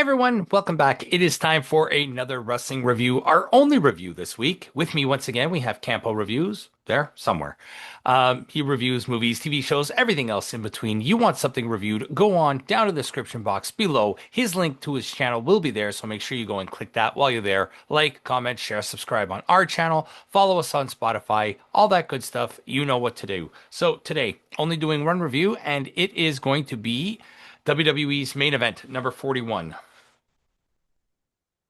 Everyone, welcome back. It is time for another wrestling review, our only review this week. With me once again, we have Campo.Reviews there somewhere. He reviews movies, TV shows, everything else in between. You want something reviewed, go on down to the description box below. His link to his channel will be there, so make sure you go and click that while you're there. Like, comment, share, subscribe on our channel, follow us on Spotify, all that good stuff. You know what to do. So today, only doing one review, and it is going to be WWE's main event, number 41.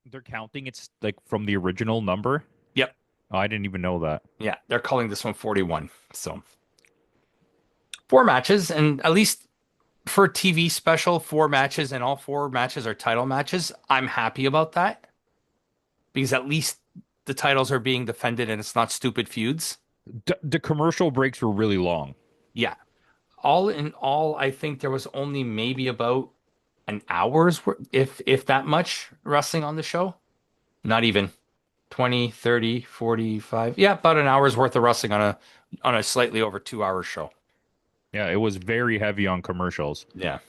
They're counting it's like from the original number. Yep. Oh, I didn't even know that. Yeah, they're calling this one 41. So, four matches, and at least for a TV special, four matches, and all four matches are title matches. I'm happy about that because at least the titles are being defended and it's not stupid feuds. The commercial breaks were really long. Yeah. All in all, I think there was only maybe about an hour's worth, if that much, wrestling on the show. Not even 20, 30, 45. Yeah, about an hour's worth of wrestling on a slightly over 2 hour show. Yeah, it was very heavy on commercials. Yeah.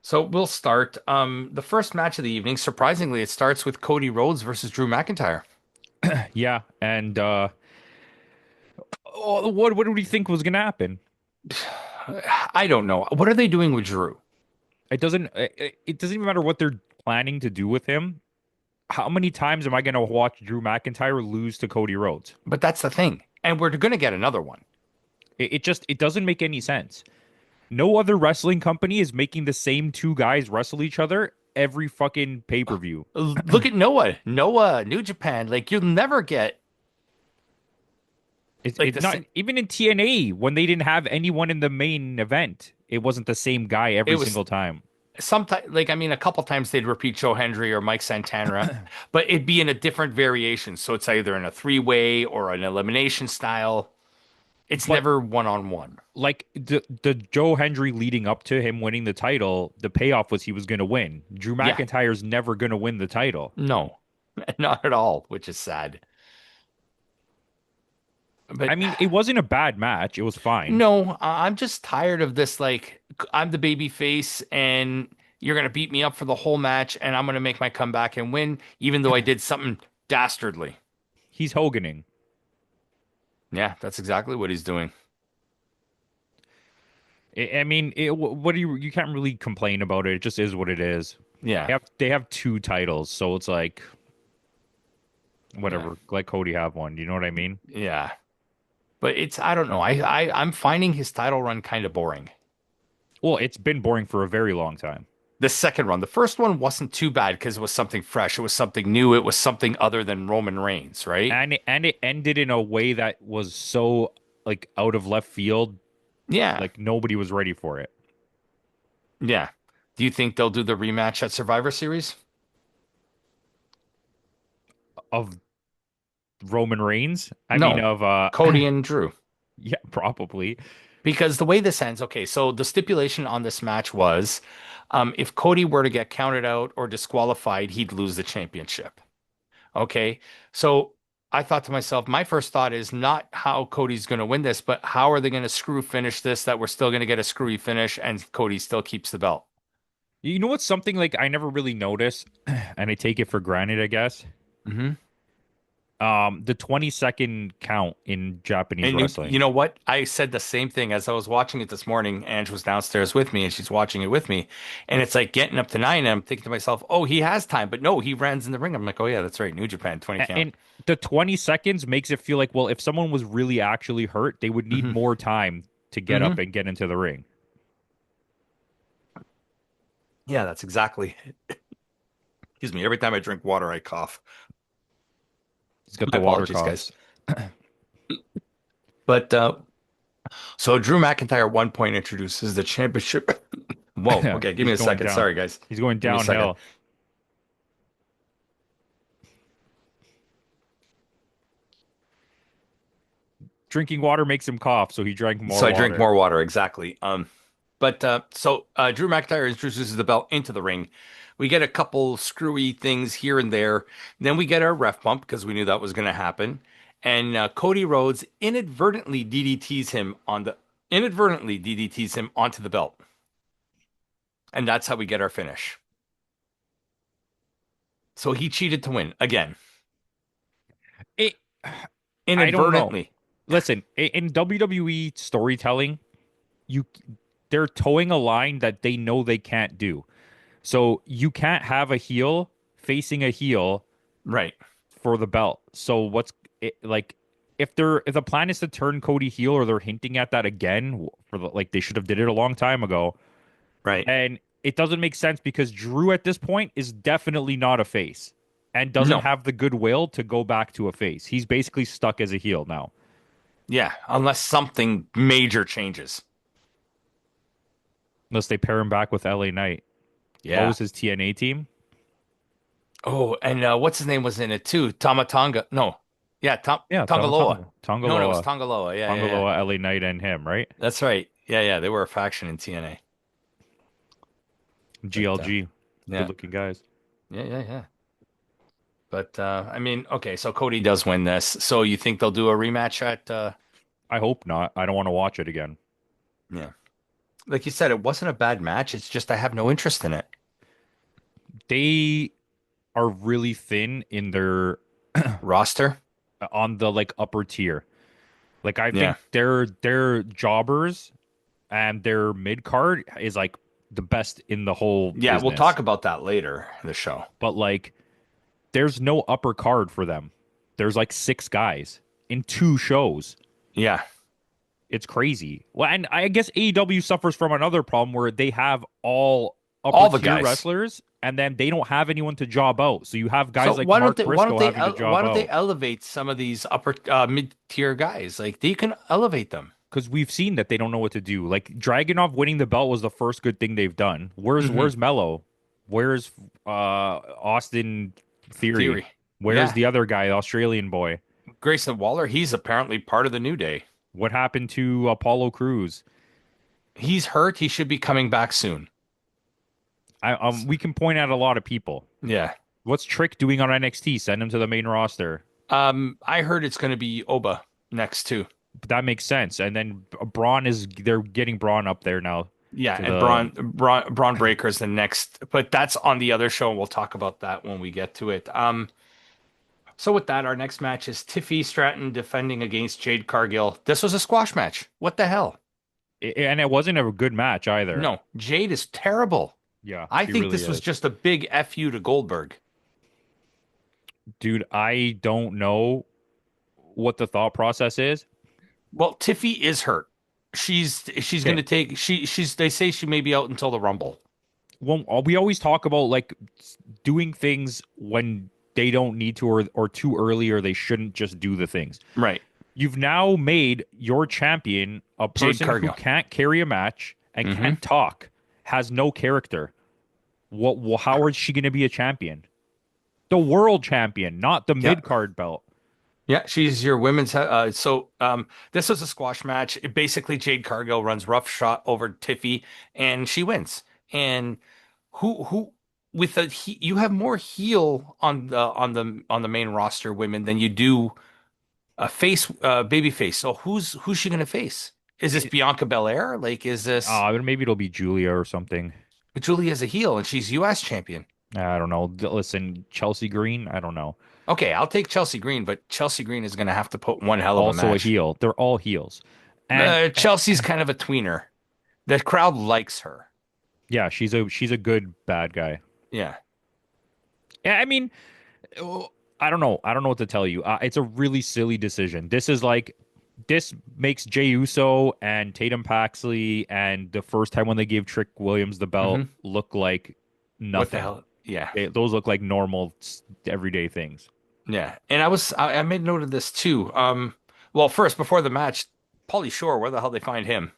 So we'll start. The first match of the evening, surprisingly, it starts with Cody Rhodes versus Drew McIntyre. Yeah, and what do we think was gonna happen? I don't know. What are they doing with Drew? It doesn't even matter what they're planning to do with him. How many times am I gonna watch Drew McIntyre lose to Cody Rhodes? But that's the thing. And we're going to get another one. It doesn't make any sense. No other wrestling company is making the same two guys wrestle each other every fucking pay-per-view. Look at Noah. Noah, New Japan. Like, you'll never get like It's this. not even in TNA when they didn't have anyone in the main event. It wasn't the same guy It every was single time. sometimes, like, I mean, a couple times they'd repeat Joe Hendry or Mike Santana, but it'd be in a different variation. So it's either in a three-way or an elimination style. It's But never one-on-one. like the Joe Hendry leading up to him winning the title, the payoff was he was going to win. Drew Yeah. McIntyre's never going to win the title. No, not at all, which is sad. I But mean, it wasn't a bad match. It was fine. no, I'm just tired of this. Like, I'm the baby face, and you're gonna beat me up for the whole match, and I'm gonna make my comeback and win, even though I did something dastardly. He's Hoganing. Yeah, that's exactly what he's doing. I mean, what do you can't really complain about it. It just is what it is. Yeah, They have two titles, so it's like yeah, whatever. Let Cody have one. You know what I mean? yeah. But it's I don't know. I'm finding his title run kind of boring. Well, it's been boring for a very long time. The second run, the first one wasn't too bad because it was something fresh. It was something new. It was something other than Roman Reigns, right? And it ended in a way that was so like out of left field, Yeah, like nobody was ready for it. yeah. Do you think they'll do the rematch at Survivor Series? Of Roman Reigns, I mean No, of Cody and Drew. yeah, probably. Because the way this ends, okay, so the stipulation on this match was if Cody were to get counted out or disqualified, he'd lose the championship. Okay, so I thought to myself, my first thought is not how Cody's going to win this, but how are they going to screw finish this that we're still going to get a screwy finish and Cody still keeps the belt? You know what's something like I never really notice, and I take it for granted, I guess. Hmm. The 20-second count in Japanese And you wrestling. know what? I said the same thing as I was watching it this morning. Ange was downstairs with me and she's watching it with me. And it's like getting up to 9. And I'm thinking to myself, oh, he has time. But no, he runs in the ring. I'm like, oh, yeah, that's right. New Japan, 20 count. And the 20 seconds makes it feel like, well, if someone was really actually hurt, they would need Hmm. more time to get Hmm. up and get into the ring. Yeah, that's exactly. Excuse me. Every time I drink water, I cough. He's got My the water apologies, guys. coughs. But so Drew McIntyre at one point introduces the championship. Whoa. Okay. Give me He's a going second. down. Sorry, guys. He's going Give me a second. downhill. Drinking water makes him cough, so he drank more So I drink water. more water. Exactly. But Drew McIntyre introduces the belt into the ring. We get a couple screwy things here and there. Then we get our ref bump because we knew that was going to happen. And Cody Rhodes inadvertently DDTs him onto the belt, and that's how we get our finish. So he cheated to win again, It, I don't know. inadvertently. Listen, in WWE storytelling, you they're towing a line that they know they can't do. So you can't have a heel facing a heel Right, for the belt. So like if the plan is to turn Cody heel or they're hinting at that again for like they should have did it a long time ago, right. and it doesn't make sense because Drew at this point is definitely not a face and doesn't No, have the goodwill to go back to a face. He's basically stuck as a heel now. yeah, unless something major changes. Unless they pair him back with LA Knight. What Yeah. was his TNA team? Oh, and what's his name was in it too? Tamatonga. No. Yeah, Yeah, Tongaloa. No, it was Tongaloa. Tongaloa. Yeah, yeah, yeah. Tongaloa, LA Knight, and him, right? That's right. Yeah, yeah. They were a faction in TNA. But GLG. Good yeah, looking guys. yeah, yeah, yeah. But I mean, okay, so Cody does win this. So you think they'll do a rematch at I hope not. I don't want to watch it again. yeah. Like you said, it wasn't a bad match. It's just I have no interest in it. They are really thin in their Roster? on the like upper tier. Like I Yeah. think their jobbers and their mid card is like the best in the whole Yeah, we'll business. talk about that later in the show. But like there's no upper card for them. There's like six guys in two shows. Yeah. It's crazy. Well, and I guess AEW suffers from another problem where they have all upper All the tier guys. wrestlers and then they don't have anyone to job out. So you have So guys like Mark Briscoe having to why job don't they out. elevate some of these upper mid-tier guys? Like they can elevate them. Because we've seen that they don't know what to do. Like Dragunov winning the belt was the first good thing they've done. Hmm. Where's Mello? Where's Austin Theory? Theory. Where's Yeah. the other guy, the Australian boy? Grayson Waller, he's apparently part of the New Day. What happened to Apollo Cruz? He's hurt. He should be coming back soon. We can point out a lot of people. Yeah. What's Trick doing on NXT? Send him to the main roster. I heard it's going to be Oba next too. But that makes sense. And then Braun is they're getting Braun up there now Yeah, to and Braun Breaker is the next, but that's on the other show, and we'll talk about that when we get to it. So with that, our next match is Tiffy Stratton defending against Jade Cargill. This was a squash match. What the hell? and it wasn't a good match either. No, Jade is terrible. Yeah, I she think really this was is. just a big FU to Goldberg. Dude, I don't know what the thought process is. Well, Tiffy is hurt. She's going Okay. to take she's they say she may be out until the Rumble. Well, we always talk about like doing things when they don't need to or too early or they shouldn't just do the things. Right. You've now made your champion a Jade person who Cargill. can't carry a match and Hmm. can't talk, has no character. How is she going to be a champion? The world champion, not the Yeah. mid card belt. Yeah, she's your women's. This was a squash match. Basically, Jade Cargill runs rough shot over Tiffy, and she wins. And who with you have more heel on the main roster women than you do a face baby face. So who's she gonna face? Is this It, Bianca Belair? Like, is this maybe it'll be Julia or something. Julia's a heel and she's U.S. champion? I don't know. Listen, Chelsea Green. I don't know. Okay, I'll take Chelsea Green, but Chelsea Green is gonna have to put one hell of a Also a match. heel. They're all heels, and Chelsea's kind of a tweener. The crowd likes her. yeah, she's a good bad guy. Yeah. Yeah, I mean, I don't know. I don't know what to tell you. It's a really silly decision. This makes Jey Uso and Tatum Paxley and the first time when they gave Trick Williams the belt Hmm. look like What the nothing. hell? Yeah. Those look like normal everyday things. Yeah. And I made note of this too. Well, first before the match, Pauly Shore, where the hell they find him?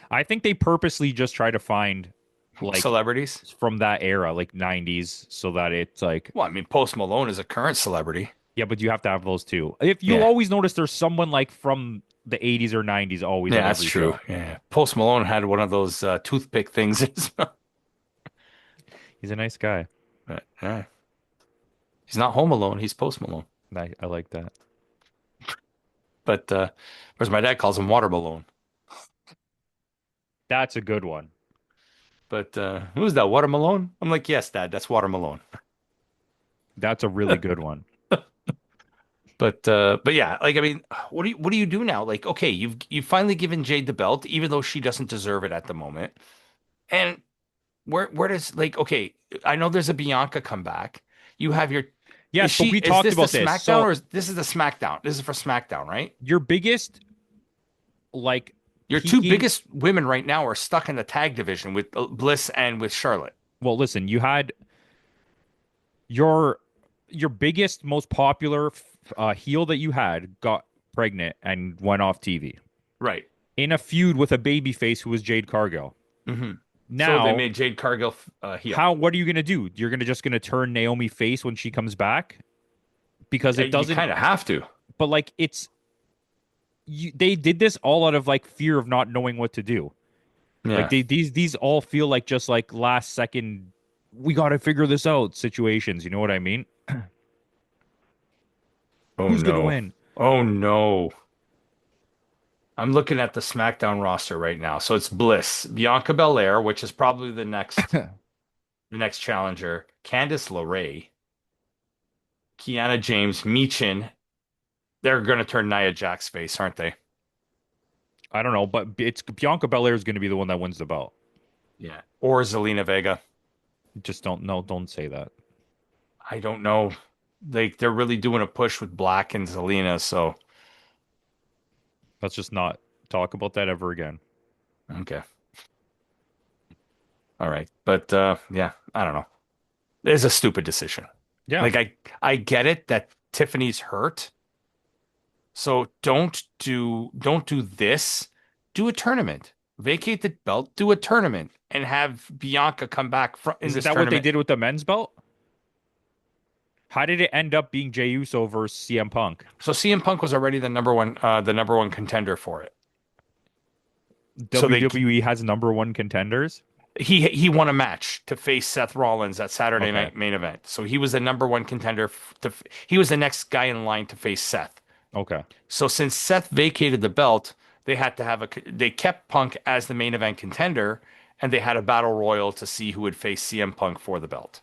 I think they purposely just try to find like Celebrities? from that era, like 90s, so that it's like, Well, I mean, Post Malone is a current celebrity. yeah, but you have to have those too. If you'll Yeah. always notice there's someone like from the 80s or 90s always Yeah, on that's every true. show. Yeah. Post Malone had one of those toothpick things in his mouth. He's a nice guy. Yeah. He's not Home Alone, he's Post Malone. I like that. But whereas my dad calls him Water Malone. That's a good one. But who's that? Water Malone? I'm like, yes, Dad, that's Water Malone. That's a really good one. But yeah, like I mean, what do you do now? Like, okay, you've finally given Jade the belt, even though she doesn't deserve it at the moment. And where does like okay, I know there's a Bianca comeback. You have your Yes, but we is talked this the about this. SmackDown So or is this is the SmackDown? This is for SmackDown, right? your biggest like Your two peaking. biggest women right now are stuck in the tag division with Bliss and with Charlotte. Well, listen, you had your your biggest, most popular heel that you had got pregnant and went off TV Right. in a feud with a babyface who was Jade Cargill. Hmm. So they Now, made Jade Cargill heel. how what are you gonna do? You're gonna just gonna turn Naomi face when she comes back because it You doesn't. kind of have to. But like they did this all out of like fear of not knowing what to do. Like Yeah. these all feel like just like last second we got to figure this out situations. You know what I mean? Oh Who's gonna no. win? Oh no. I'm looking at the SmackDown roster right now. So it's Bliss, Bianca Belair, which is probably the next challenger, Candice LeRae, Kiana James, Michin. They're going to turn Nia Jax face, aren't they? I don't know, but it's Bianca Belair is going to be the one that wins the belt. Yeah. Or Zelina Vega. Just don't know. Don't say that. I don't know. They're really doing a push with Black and Zelina, so Let's just not talk about that ever again. okay. All right. But yeah, I don't know. It's a stupid decision. Yeah, Like I get it that Tiffany's hurt. So don't do this. Do a tournament. Vacate the belt, do a tournament, and have Bianca come back in isn't this that what they tournament. did with the men's belt? How did it end up being Jey Uso versus CM Punk? So CM Punk was already the number one contender for it. So they WWE has number one contenders. he won a match to face Seth Rollins at Saturday Okay, Night Main Event. So he was the number one contender he was the next guy in line to face Seth. okay. So since Seth vacated the belt, they kept Punk as the main event contender, and they had a battle royal to see who would face CM Punk for the belt.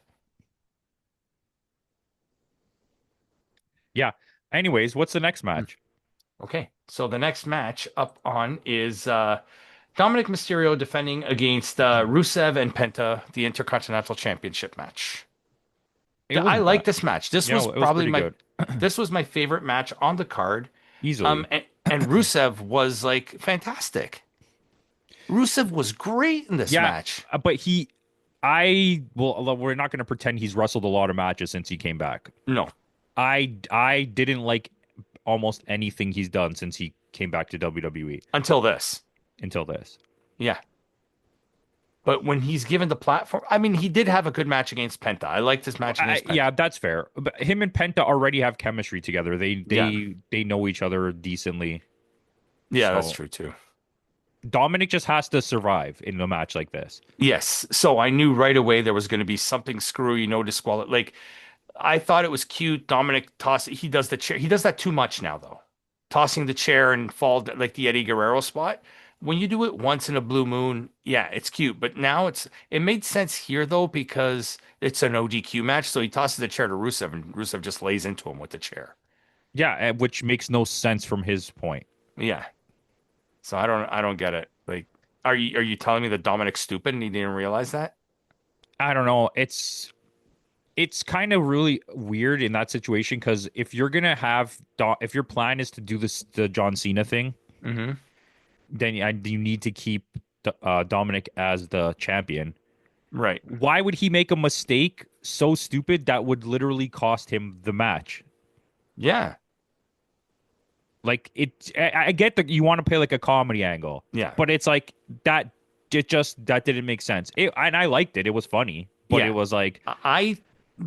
Yeah. Anyways, what's the next Hmm. match? Okay, so the next match up on is Dominic Mysterio defending against Rusev and Penta, the Intercontinental Championship match. It I wasn't like bad. this match. This Yeah, was it was probably pretty my good. this was my favorite match on the card. Easily. And Rusev was like fantastic. Rusev was great in this Yeah, match. but well, we're not going to pretend he's wrestled a lot of matches since he came back. No, I didn't like almost anything he's done since he came back to WWE until this. until this. Yeah. But when he's given the platform, I mean, he did have a good match against Penta. I liked his match against Penta. Yeah, that's fair. But him and Penta already have chemistry together. They Yeah. they they know each other decently. Yeah, that's So true too. Dominic just has to survive in a match like this. Yes. So I knew right away there was going to be something screwy, no disqual. Like I thought it was cute. Dominic toss. He does the chair. He does that too much now, though. Tossing the chair and fall like the Eddie Guerrero spot. When you do it once in a blue moon, yeah, it's cute. But now it made sense here though because it's an ODQ match. So he tosses the chair to Rusev, and Rusev just lays into him with the chair. Yeah, which makes no sense from his point. Yeah. So I don't get it. Like, are you telling me that Dominic's stupid and he didn't realize that? I don't know. It's kind of really weird in that situation because if you're gonna have if your plan is to do the John Cena thing, Hmm. then you need to keep Dominic as the champion. Right. Why would he make a mistake so stupid that would literally cost him the match? Yeah. Like I get that you want to play like a comedy angle, Yeah. but it's like that. That didn't make sense. And I liked it. It was funny, but it Yeah. was like I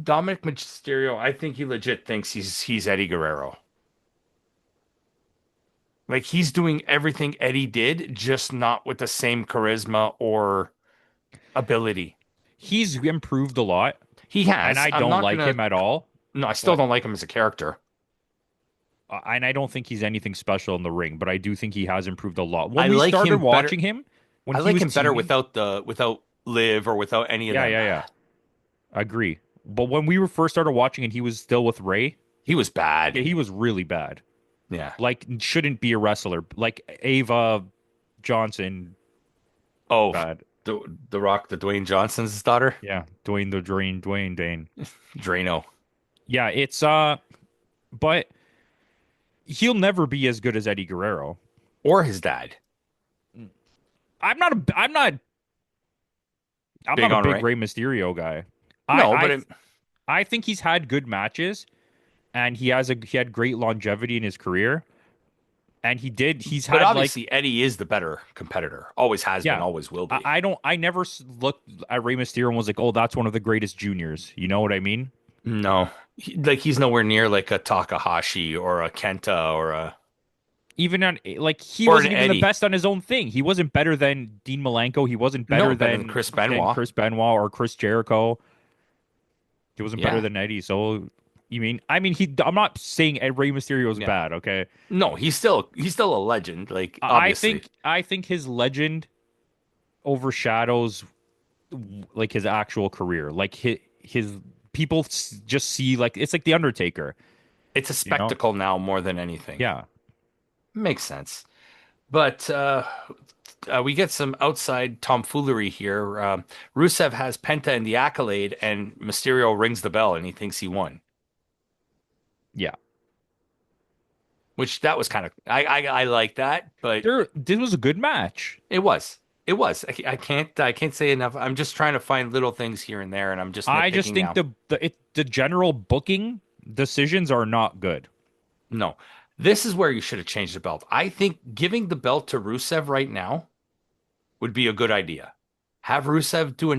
Dominic Mysterio, I think he legit thinks he's Eddie Guerrero. Like he's doing everything Eddie did, just not with the same charisma or ability. he's improved a lot, He and has. I I'm don't not like gonna. him at all. No, I still But don't like him as a character. and I don't think he's anything special in the ring. But I do think he has improved a lot. When I we like started him better. watching him, when I he like was him better teaming, without Liv or without any of yeah, them. yeah, yeah, agree. But when we were first started watching and he was still with Ray, He was yeah, bad. he was really bad. Yeah. Like shouldn't be a wrestler. Like Ava Johnson, Oh, bad. the Rock, the Dwayne Johnson's daughter, Yeah, Dwayne the Drain, Dwayne Dane. Drano, Yeah, it's but he'll never be as good as Eddie Guerrero. or his dad. I'm Big not a on big Ray. Rey Mysterio guy. I No, but I I think he's had good matches and he had great longevity in his career. And he's but had like obviously Eddie is the better competitor. Always has been, yeah. always will be. I never looked at Rey Mysterio and was like, oh, that's one of the greatest juniors. You know what I mean? No, he's nowhere near like a Takahashi or a Kenta Even on like he or an wasn't even the Eddie. best on his own thing. He wasn't better than Dean Malenko. He wasn't No, better better than Chris than Benoit. Chris Benoit or Chris Jericho. He wasn't better Yeah. than Eddie. So he. I'm not saying Rey Mysterio is Yeah. bad. Okay, No, he's still a legend. Like obviously. I think his legend overshadows like his actual career. Like his people just see like it's like the Undertaker. It's a You know? spectacle now more than anything. Yeah. Makes sense. But we get some outside tomfoolery here. Rusev has Penta in the accolade, and Mysterio rings the bell, and he thinks he won. Yeah. Which that was kind of I like that, but This was a good match. it was I can't say enough. I'm just trying to find little things here and there, and I'm just I just nitpicking think now. the general booking decisions are not good. No, this is where you should have changed the belt. I think giving the belt to Rusev right now would be a good idea. Have Rusev do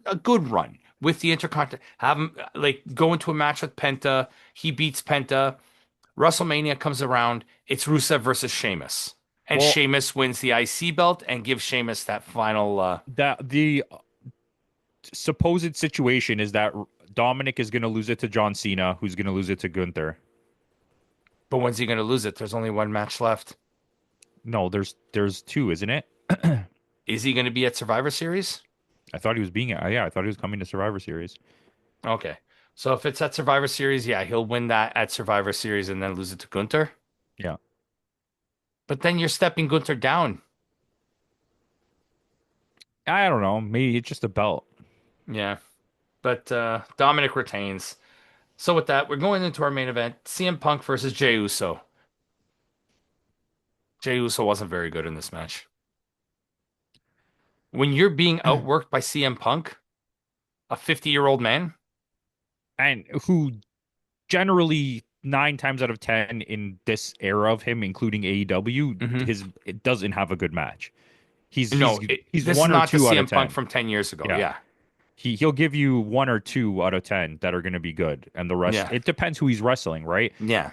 a good run with the Intercontinental. Have him like go into a match with Penta. He beats Penta. WrestleMania comes around. It's Rusev versus Sheamus, and Well, Sheamus wins the IC belt and gives Sheamus that final. that the supposed situation is that Dominic is going to lose it to John Cena, who's going to lose it to Gunther. But when's he going to lose it? There's only one match left. No, there's two, isn't it? Is he going to be at Survivor Series? I thought he was being yeah, I thought he was coming to Survivor Series. Okay. So if it's at Survivor Series, yeah, he'll win that at Survivor Series and then lose it to Gunther. Yeah. But then you're stepping Gunther down. I don't know. Maybe it's just a belt. Yeah. But Dominic retains. So with that, we're going into our main event, CM Punk versus Jey Uso. Jey Uso wasn't very good in this match. When you're being outworked by CM Punk, a 50-year-old man, And who generally 9 times out of 10 in this era of him, including AEW, hmm it doesn't have a good match. He's he's no, he's this is one or not the two out of CM Punk 10. from 10 years ago. Yeah. Yeah. He'll give you 1 or 2 out of 10 that are going to be good, and the rest Yeah. it depends who he's wrestling, right? Yeah.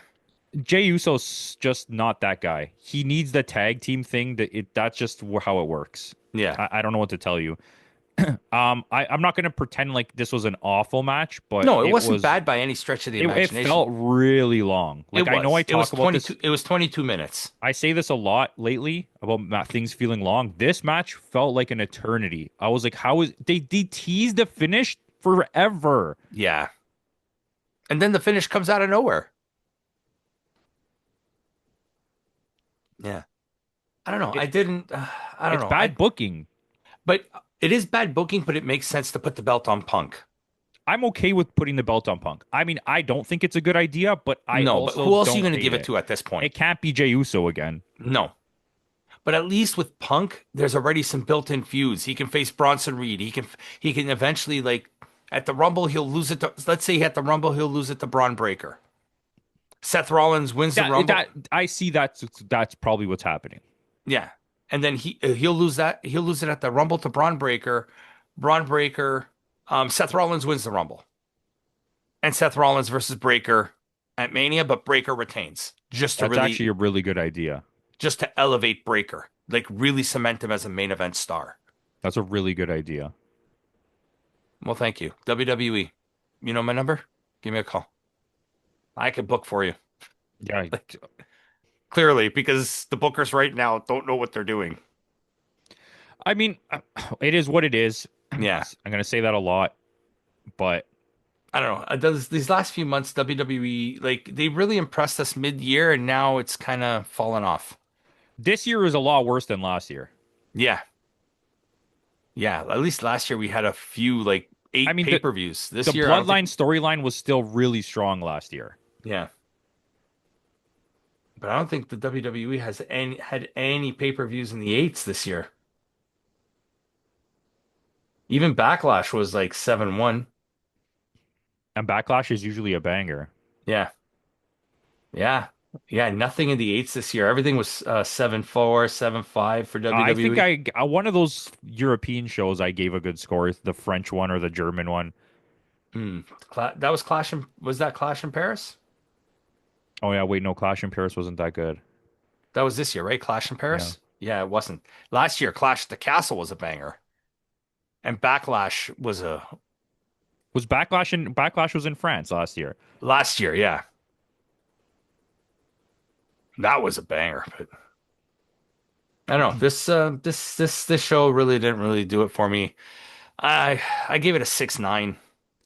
Jey Uso's just not that guy. He needs the tag team thing. That's just how it works. Yeah. I don't know what to tell you. I'm not going to pretend like this was an awful match, but No, it wasn't bad by any stretch of the it imagination. felt really long. Like It I know was. I It was talk about this. 22. It was 22 minutes. I say this a lot lately about things feeling long. This match felt like an eternity. I was like, how is they teased the finish forever? Yeah. And then the finish comes out of nowhere. Yeah. I don't know. It, I didn't. I don't it's know. bad booking. But it is bad booking, but it makes sense to put the belt on Punk. I'm okay with putting the belt on Punk. I mean, I don't think it's a good idea, but I No, but also who else are you don't going to hate give it it. to at this point? It can't be Jey Uso again. No. But at least with Punk, there's already some built-in feuds. He can face Bronson Reed. He can eventually like at the Rumble he'll lose it to, let's say at the Rumble he'll lose it to Braun Breaker. Seth Rollins wins the Rumble. That I see that's probably what's happening. Yeah. And then he'll lose that. He'll lose it at the Rumble to Braun Breaker. Braun Breaker. Seth Rollins wins the Rumble. And Seth Rollins versus Breaker at Mania, but Breaker retains. That's actually a really good idea. Just to elevate Breaker. Like really cement him as a main event star. That's a really good idea. Well, thank you. WWE. You know my number? Give me a call. I could book for you. Yeah, Like, clearly, because the bookers right now don't know what they're doing. I mean, it is what it is. Yeah. I'm gonna say that a lot, but I don't know. These last few months, WWE, like they really impressed us mid-year, and now it's kind of fallen off. This year is a lot worse than last year. Yeah, yeah. At least last year we had a few like I eight mean, pay-per-views. the This year, I don't think. Bloodline storyline was still really strong last year. Yeah, but I don't think the WWE has any pay-per-views in the eights this year. Even Backlash was like 7-1. And Backlash is usually a banger. Yeah, yeah, yeah. Nothing in the eights this year. Everything was 7-4, 7-5 for I think WWE. one of those European shows I gave a good score, the French one or the German one. Hmm. That was was that Clash in Paris? Oh yeah, wait, no, Clash in Paris wasn't that good. That was this year, right? Clash in Yeah. Paris? Yeah, it wasn't. Last year, Clash at the Castle was a banger. And Backlash was a Was Backlash was in France last year. last year, yeah. That was a banger, but I don't know. This show really didn't really do it for me. I gave it a 6-9.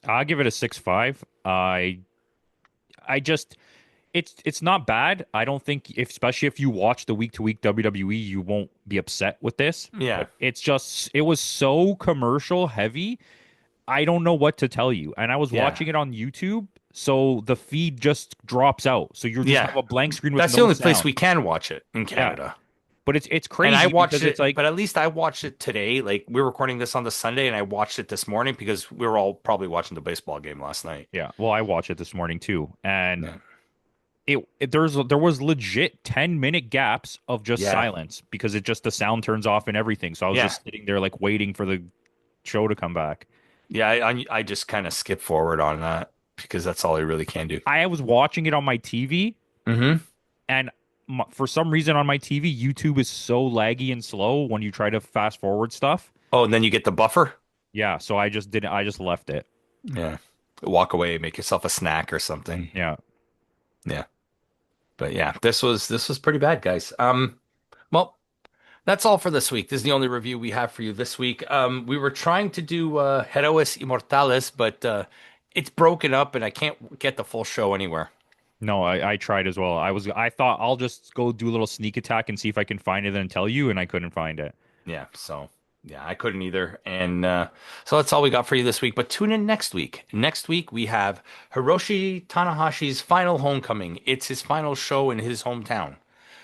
I'll give it a 6.5. I just it's not bad. I don't think if especially if you watch the week to week WWE, you won't be upset with this. Yeah. But it was so commercial heavy. I don't know what to tell you. And I was Yeah. watching it on YouTube, so the feed just drops out. So you just Yeah. have a blank screen with That's the no only place sound. we can watch it in Yeah. Canada. But it's And I crazy watched because it's it, like, but at least I watched it today. Like we're recording this on the Sunday, and I watched it this morning because we were all probably watching the baseball game last night. yeah, well, I watched it this morning too. And Yeah. there was legit 10-minute gaps of just Yeah. silence because it just the sound turns off and everything. So I was Yeah. just sitting there like waiting for the show to come back. Yeah. I just kind of skip forward on that because that's all I really can do. I was watching it on my TV, Hmm. and for some reason on my TV, YouTube is so laggy and slow when you try to fast forward stuff. Oh, and then you get the buffer. Yeah, so I just didn't. I just left it. Yeah. Walk away, make yourself a snack or something. Yeah. Yeah. But yeah, this was pretty bad, guys. Well, that's all for this week. This is the only review we have for you this week. We were trying to do Heroes Immortales, but it's broken up and I can't get the full show anywhere. No, I tried as well. I thought I'll just go do a little sneak attack and see if I can find it and tell you, and I couldn't find it. Yeah, so yeah, I couldn't either. And so that's all we got for you this week. But tune in next week. Next week we have Hiroshi Tanahashi's final homecoming. It's his final show in his hometown.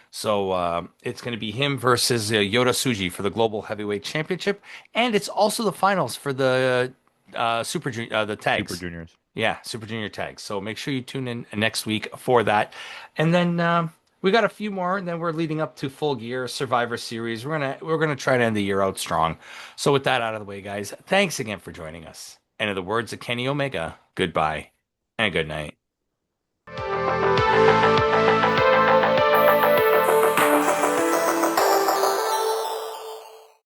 So it's going to be him versus Yota Tsuji for the Global Heavyweight Championship, and it's also the finals for the the Super tags. Juniors. Yeah, Super Junior tags. So make sure you tune in next week for that. And then we got a few more, and then we're leading up to Full Gear Survivor Series. We're gonna try to end the year out strong. So with that out of the way, guys, thanks again for joining us. And in the words of Kenny Omega, goodbye and good night.